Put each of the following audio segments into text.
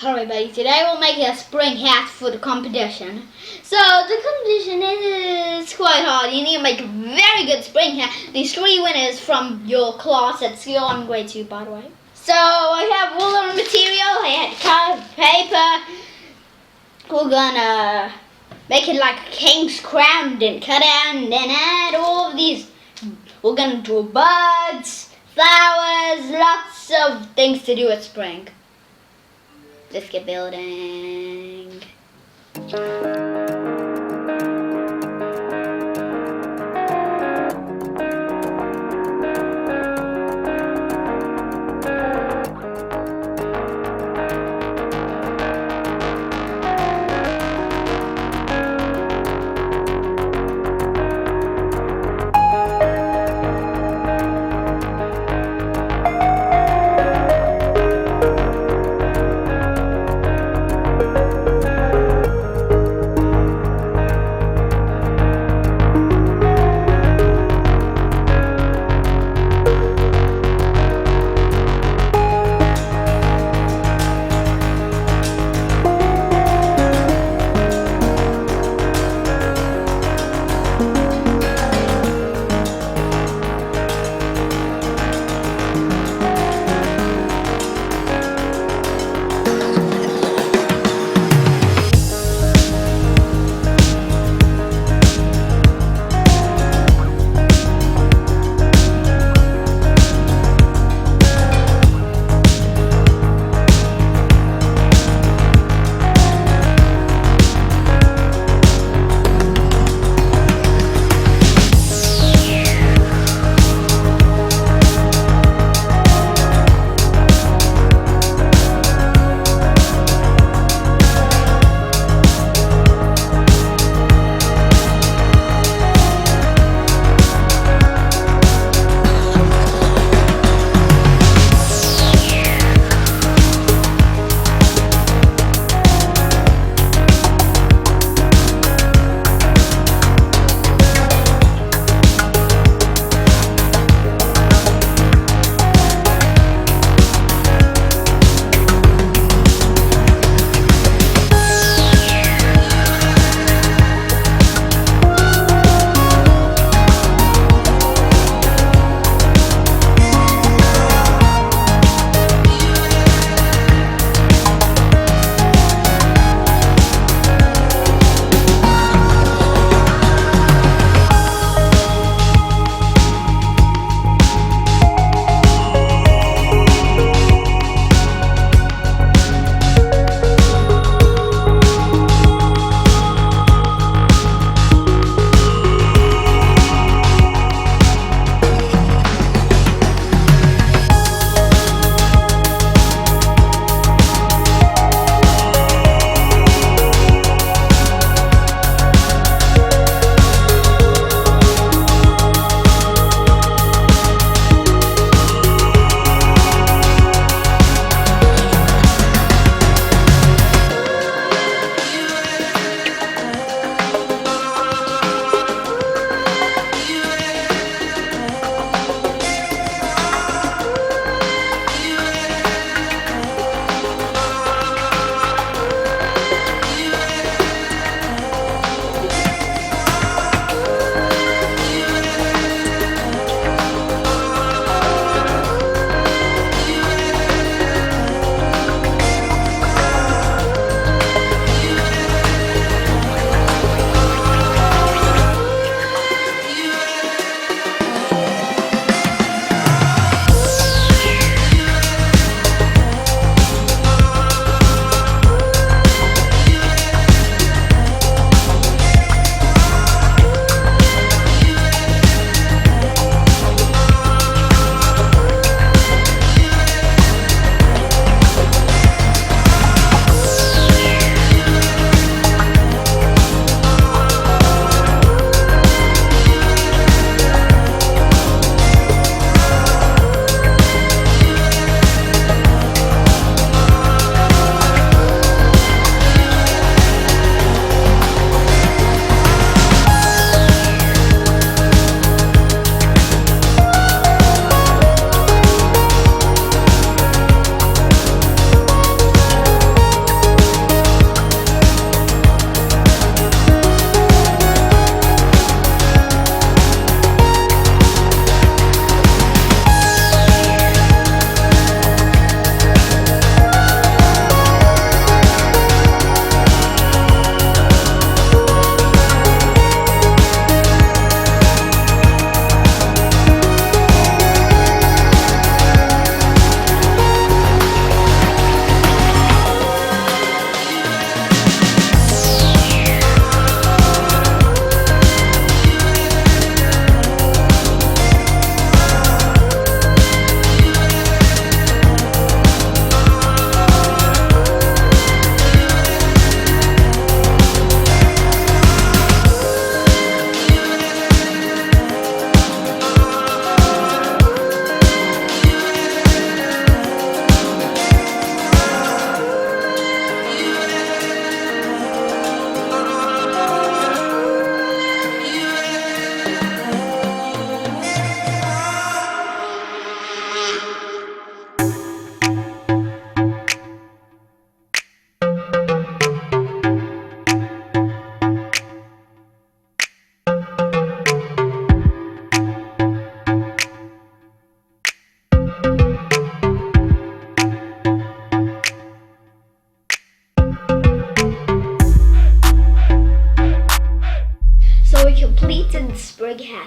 Alright buddy, today we'll make a spring hat for the competition. So the competition is quite hard. You need to make a very good spring hat. These 3 winners from your class at school. I'm grade 2 by the way. So I have woolen material, I had paper. We're gonna make it like a king's crown, then cut out and then add all of these. We're gonna draw birds, flowers, lots of things to do at spring. Let's get building.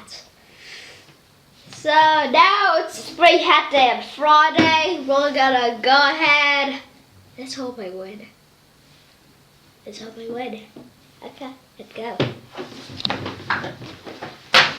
hats. So now it's spring hat day on Friday. We're gonna go ahead. Let's hope I win. Let's hope I win. Okay, let's go.